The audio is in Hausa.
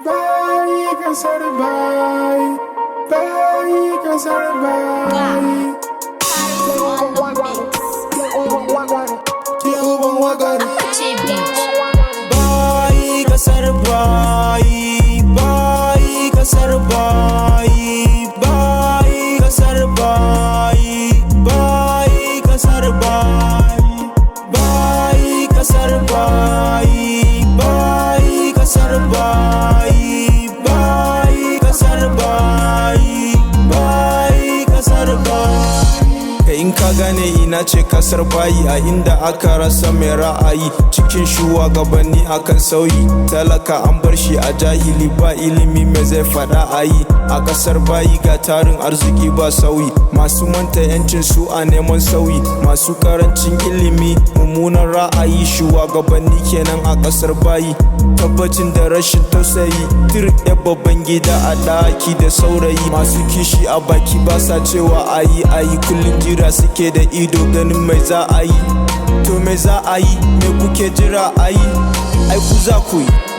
Bayi, Kasar, Bayi. Bayi, Kasar, Bayi. Bayi, Kasar, Bayi. Bayi, Kasar, Bayi. Bayi, Kasar, Bayi. Bayi, Kasar, Bayi. Bayi, Kasar, Bayi. Bayi, Kasar, Bayi. Bayi, Kasar, Bayi. Bayi, Kasar, Bayi. Kai in ka gane ina ce kasar bayi, a inda aka rasa mai ra'ayi, cikin shugabanni akan sauyi, talaka an bar shi a jahili, ba ilimi mai zai fada a yi. A kasar bayi ga tarin arziki ba sauyi, masu manta yancin su a neman sauyi, masu karancin ilimi mummunan ra'ayi, shugabanni kenan a kasar bayi. Tabbacin da rashin tausayi, tirɗe babban gida a ɗaki da saurayi, masu kishi a baki ba sa cewa ayi ayi, kullum jira suke da ido ganin mai za a yi. To mai za a yi, me kuke jira a yi? Ai ku za ku yi.